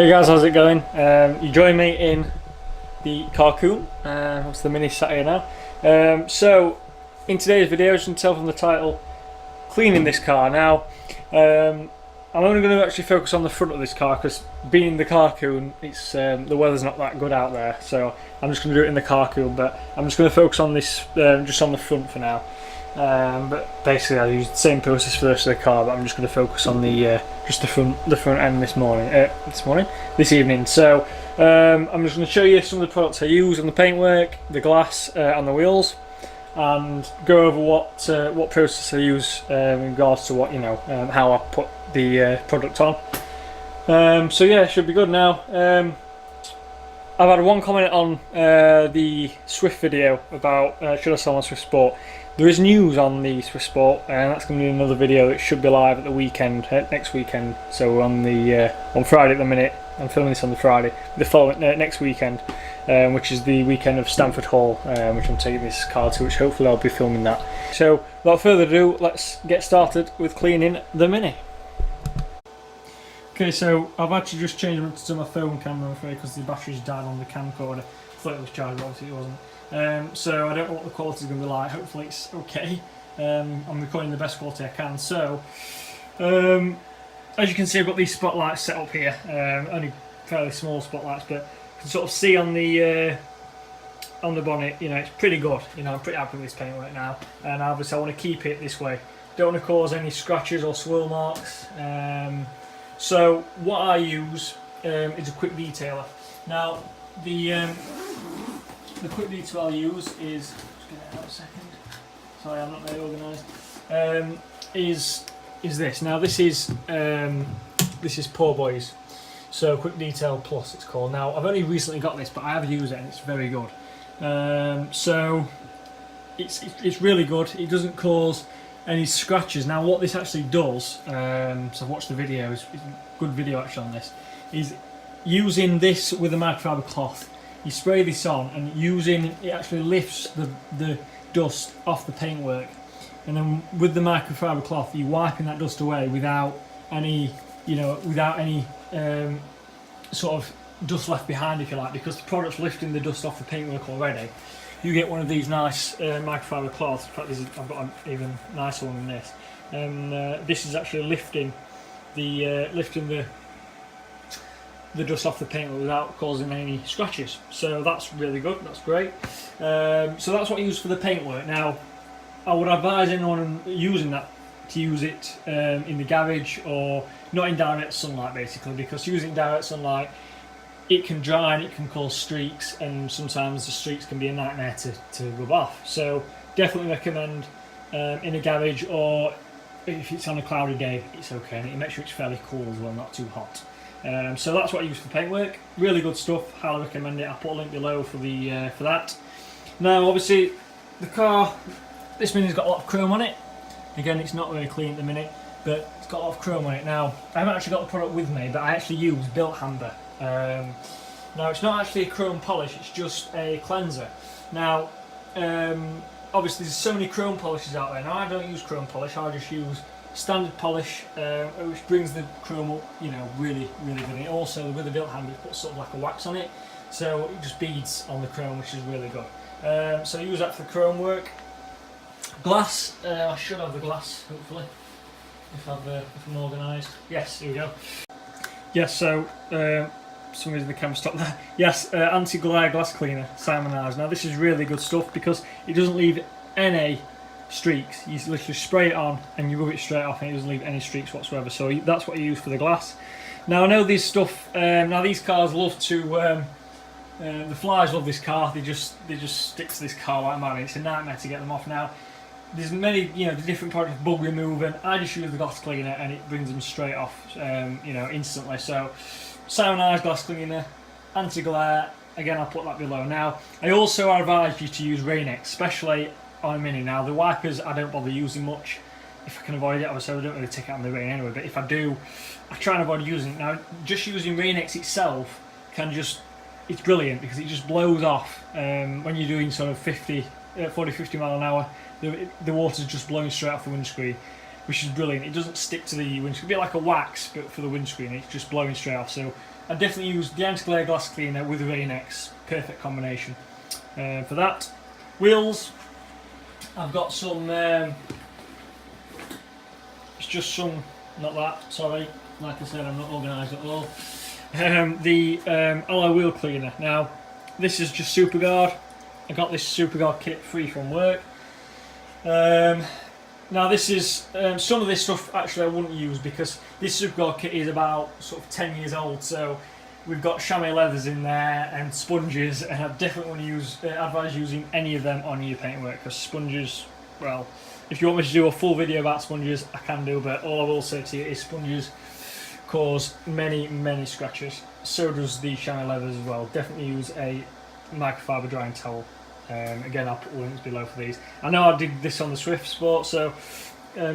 Hey guys, how's it going? You join me in the carcoon. What's the mini sat here now? So in today's video, as you can tell from the title, cleaning this car. Now I'm only going to actually focus on the front of this car because being the carcoon, it's the weather's not that good out there, so I'm just going to do it in the carcoon. But I'm just going to focus on this just on the front for now. But basically, I use the same process for the rest of the car, but I'm just going to focus on the just the front end this evening. So I'm just going to show you some of the products I use on the paintwork, the glass, on the wheels, and go over what process I use in regards to what how I put the product on. So yeah, it should be good now. I've had one comment on the Swift video about should I sell my Swift Sport. There is news on the Swift Sport, and that's going to be another video that should be live at the weekend, next weekend. So on Friday at the minute, I'm filming this on the Friday, the following next weekend, which is the weekend of Stamford Hall, which I'm taking this car to, which hopefully I'll be filming that. So without further ado, let's get started with cleaning the Mini. Okay, so I've actually just changed it to my phone camera, I'm afraid, because the battery's died on the camcorder. I thought it was charged, but obviously it wasn't. So I don't know what the quality is going to be like. Hopefully it's okay. I'm recording the best quality I can. So as you can see, I've got these spotlights set up here. Only fairly small spotlights, but you can sort of see on the bonnet. It's pretty good. I'm pretty happy with this paint right now, and obviously I want to keep it this way. Don't want to cause any scratches or swirl marks. So what I use is a quick detailer. Now the quick detail I use is, just get it out a second, sorry I'm not very organised, is this. Now this is Poor Boys, so Quick Detail Plus it's called. Now I've only recently got this, but I have used it and it's very good. So it's really good. It doesn't cause any scratches. Now what this actually does, so I've watched the videos, it's a good video actually on this, is using this with a microfiber cloth. You spray this on, and it actually lifts the dust off the paintwork, and then with the microfiber cloth you're wiping that dust away without any sort of dust left behind, if you like, because the product's lifting the dust off the paintwork already. You get one of these nice microfiber cloths. In fact, I've got an even nicer one than this, and this is actually lifting the dust off the paint without causing any scratches. So that's really good, that's great. So that's what I use for the paintwork. Now I would advise anyone using that to use it in the garage, or not in direct sunlight basically, because using in direct sunlight it can dry and it can cause streaks, and sometimes the streaks can be a nightmare to rub off. So definitely recommend in a garage, or if it's on a cloudy day it's okay, and make sure it's fairly cool as well, not too hot. So that's what I use for paintwork. Really good stuff. Highly recommend it. I'll put a link below for that. Now, obviously, the car, this Mini's got a lot of chrome on it. Again, it's not very clean at the minute, but it's got a lot of chrome on it. Now, I haven't actually got the product with me, but I actually use Built Amber. Now, it's not actually a chrome polish; it's just a cleanser. Now, obviously, there's so many chrome polishes out there. Now, I don't use chrome polish. I just use standard polish, which brings the chrome up, really, really good. And also with the Built Amber, it puts sort of like a wax on it, so it just beads on the chrome, which is really good. So I use that for the chrome work. Glass, I should have the glass, hopefully, if I'm organised. Yes, here we go. Yes, so for some reason the camera stopped there. Yes, anti-glare glass cleaner, Simonized. Now this is really good stuff because it doesn't leave any streaks. You literally spray it on and you rub it straight off, and it doesn't leave any streaks whatsoever. So that's what you use for the glass. Now I know this stuff. Now these cars love to. The flies love this car. They just stick to this car like mad. It's a nightmare to get them off. Now there's many different products, bug removing. I just use the glass cleaner and it brings them straight off. Instantly. So Simonized glass cleaner, anti-glare. Again, I'll put that below. Now I also advise you to use Rain-X, especially on a Mini. Now the wipers I don't bother using much if I can avoid it. Obviously I don't really take it on the rain anyway, but if I do, I try and avoid using it. Now just using Rain-X itself it's brilliant because it just blows off when you're doing sort of 40-50 mile an hour. The water's just blowing straight off the windscreen. which is brilliant. It doesn't stick to the windscreen, a bit like a wax, but for the windscreen, it's just blowing straight off. So I definitely use the anti-glare glass cleaner with Rain-X, perfect combination for that. Wheels, I've got some, it's just some, not that, sorry, like I said, I'm not organised at all. The alloy wheel cleaner. Now, this is just Superguard. I got this Superguard kit free from work. Now this is, some of this stuff actually I wouldn't use because this Superguard kit is about sort of 10 years old, so we've got chamois leathers in there and sponges, and I definitely want to use, advise using any of them on your paintwork, because sponges, well, if you want me to do a full video about sponges, I can do, but all I will say to you is sponges cause many scratches. So does the chamois leathers as well. Definitely use a microfiber drying towel. Again, I'll put links below for these. I know I did this on the Swift Sport, so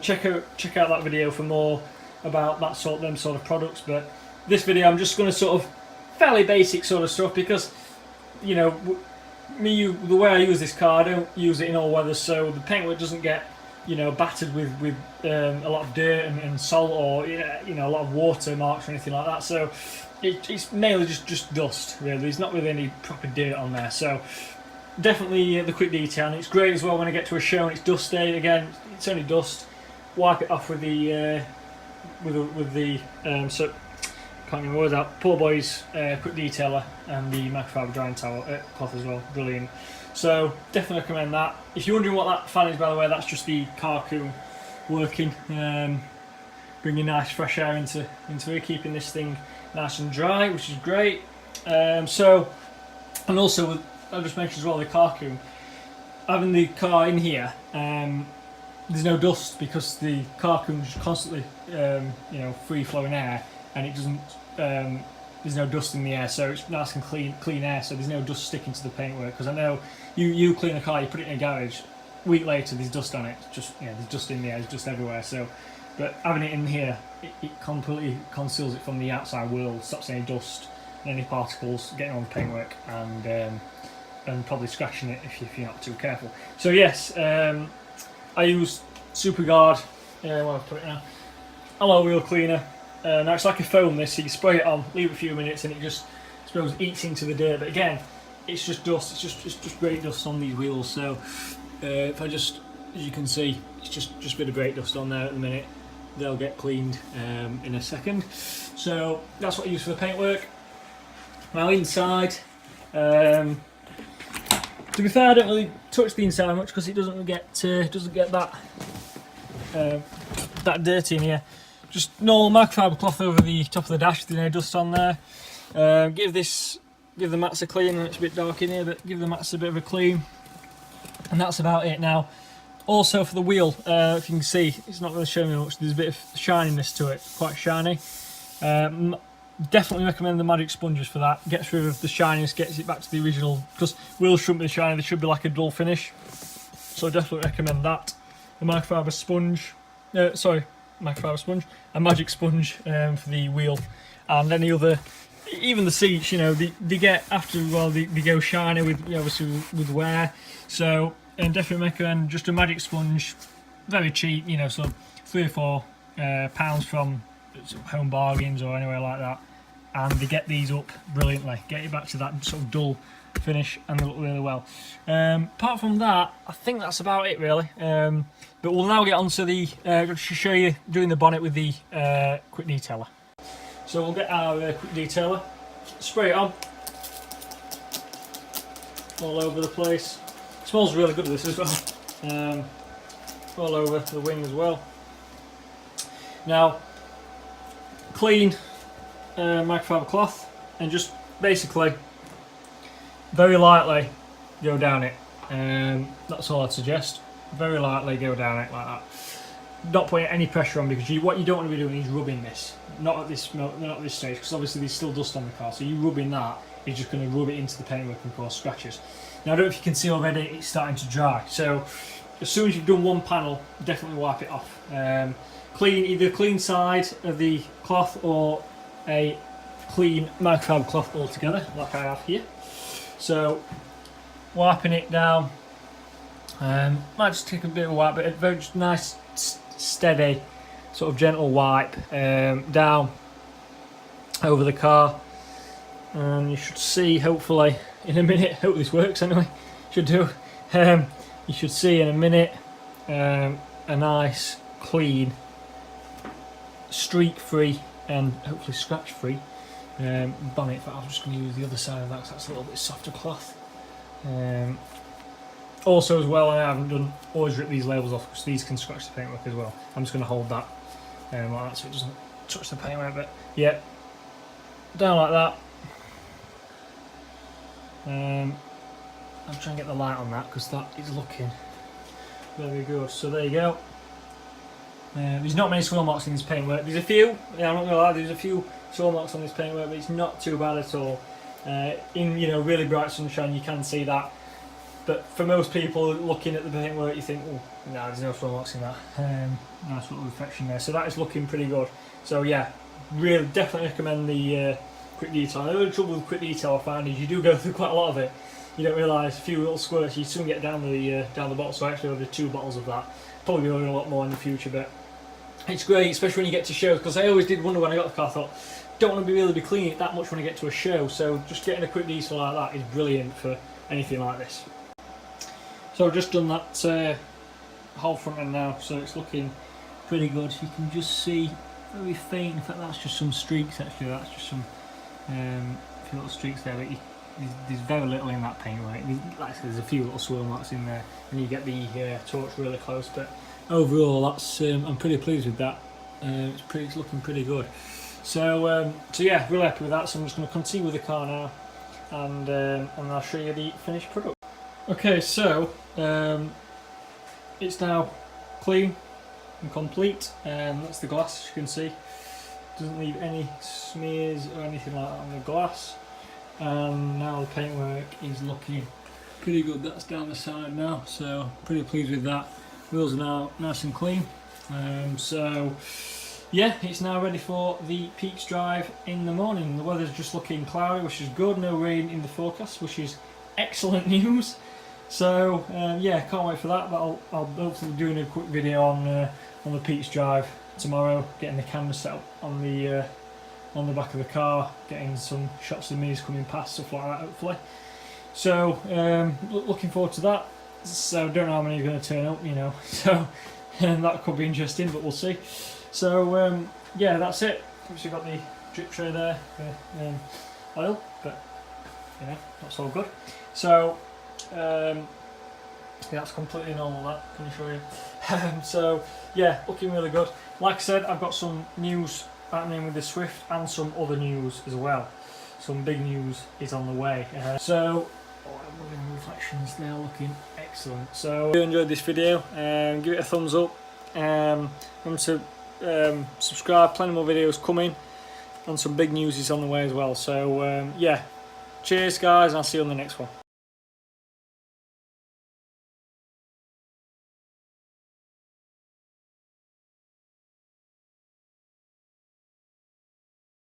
check out that video for more about them sort of products. But this video, I'm just going to sort of fairly basic sort of stuff, because you know, the way I use this car, I don't use it in all weathers, so the paintwork doesn't get, you know, battered with a lot of dirt and salt, or you know, a lot of water marks or anything like that. So it's mainly just dust, really. There's not really any proper dirt on there. So definitely the quick detailing. It's great as well when I get to a show and it's dusty. Again, it's only dust. Wipe it off with the so can't get my words out. Poor Boys quick detailer and the microfiber drying towel cloth as well. Brilliant. So definitely recommend that. If you're wondering what that fan is, by the way, that's just the Carcoon working, bringing nice fresh air into it, keeping this thing nice and dry, which is great. So, and also I just mentioned as well the Carcoon, having the car in here, there's no dust because the Carcoon is constantly you know, free flowing air, and it doesn't. There's no dust in the air, so it's nice and clean air, so there's no dust sticking to the paintwork. Because I know you clean a car, you put it in a garage, a week later there's dust on it, just, you know, there's dust in the air, there's dust everywhere. So, but having it in here, it completely conceals it from the outside world, stops any dust and any particles getting on the paintwork, and probably scratching it if you're not too careful. So yes, I use Superguard, where I've put it now, alloy wheel cleaner. Now it's like a foam, this, so you spray it on, leave it a few minutes, and it just, I suppose, eats into the dirt. But again, it's just dust. It's just great dust on these wheels. So if I just, as you can see, it's just a bit of great dust on there at the minute. They'll get cleaned in a second. So that's what I use for the paintwork. Now inside, to be fair, I don't really touch the inside much because it doesn't get that dirty in here. Just normal microfiber cloth over the top of the dash, with no dust on there. Give the mats a clean, and it's a bit dark in here, but give the mats a bit of a clean, and that's about it. Now, also for the wheel, if you can see, it's not really showing me much. There's a bit of shininess to it, quite shiny. Definitely recommend the magic sponges for that. Gets rid of the shininess, gets it back to the original. Because wheels shouldn't be shiny; they should be like a dull finish. So definitely recommend that. The microfiber sponge, microfiber sponge, a magic sponge for the wheel, and any other, even the seats, you know, they get, after a while they go shiny with, you know, obviously with wear. So definitely recommend just a magic sponge, very cheap, you know, so £3 or £4 from Home Bargains or anywhere like that, and they get these up brilliantly, get it back to that sort of dull finish, and they look really well. Apart from that, I think that's about it really. But we'll now get on to the, to show you doing the bonnet with the quick detailer. So we'll get our quick detailer, spray it on, all over the place. It smells really good, this as well. All over the wing as well. Now, clean microfiber cloth, and just basically very lightly go down it. That's all I'd suggest. Very lightly go down it like that. Not putting any pressure on, because what you don't want to be doing is rubbing this. Not at this stage, because obviously there's still dust on the car. So you rubbing that is just going to rub it into the paintwork and cause scratches. Now I don't know if you can see already, it's starting to dry. So as soon as you've done one panel, definitely wipe it off. Either clean side of the cloth or a clean microfiber cloth altogether, like I have here. So wiping it down. Might just take a bit of a wipe, but a very just nice steady, sort of gentle wipe down over the car, and you should see hopefully in a minute. Hope this works anyway. Should do. You should see in a minute a nice, clean, streak-free and hopefully scratch-free bonnet. But I'm just going to use the other side of that because that's a little bit softer cloth. Also as well, I haven't always rip these labels off because these can scratch the paintwork as well. I'm just going to hold that like that so it doesn't touch the paintwork. But yeah, down like that. I'm trying to get the light on that because that is looking very good. So there you go. There's not many swirl marks in this paintwork. There's a few, yeah, I'm not gonna lie, there's a few swirl marks on this paintwork, but it's not too bad at all. In really bright sunshine you can see that, but for most people looking at the paintwork you think, oh no, there's no swirl marks in that. Nice little reflection there. So that is looking pretty good. So yeah, really definitely recommend the quick detail. The only trouble with quick detail I find is you do go through quite a lot of it. You don't realise a few little squirts, you soon get down the bottle. So I actually ordered 2 bottles of that. Probably order a lot more in the future, but it's great, especially when you get to shows. Because I always did wonder when I got the car, I thought, don't want to really be cleaning it that much when I get to a show. So just getting a quick detail like that is brilliant for anything like this. So I've just done that whole front end now, so it's looking pretty good. You can just see very faint. In fact, that's just some streaks. Actually, that's just some few little streaks there. But there's very little in that paintwork. Like I said, there's a few little swirl marks in there, and you get the torch really close. But overall, that's I'm pretty pleased with that. It's looking pretty good. So yeah, really happy with that. So I'm just going to continue with the car now, and I'll show you the finished product. Okay, so it's now clean and complete. That's the glass, as you can see. Doesn't leave any smears or anything like that on the glass. And now the paintwork is looking pretty good. That's down the side now, so pretty pleased with that. Wheels are now nice and clean. So yeah, it's now ready for the Peaks drive in the morning. The weather's just looking cloudy, which is good. No rain in the forecast, which is excellent news. So yeah, can't wait for that. But I'll hopefully be doing a quick video on the Peaks drive tomorrow, getting the camera set up on the back of the car, getting some shots of me coming past, stuff like that, hopefully. So looking forward to that. So don't know how many are going to turn up, so that could be interesting, but we'll see. So yeah, that's it. Obviously got the drip tray there for oil, but that's all good. So yeah, that's completely normal, that, can I show you? So yeah, looking really good. Like I said, I've got some news happening with the Swift and some other news as well. Some big news is on the way. So reflections, they're looking excellent. So if you enjoyed this video, give it a thumbs up. Remember to subscribe, plenty more videos coming, and some big news is on the way as well. So yeah, cheers guys, and I'll see you on the next one.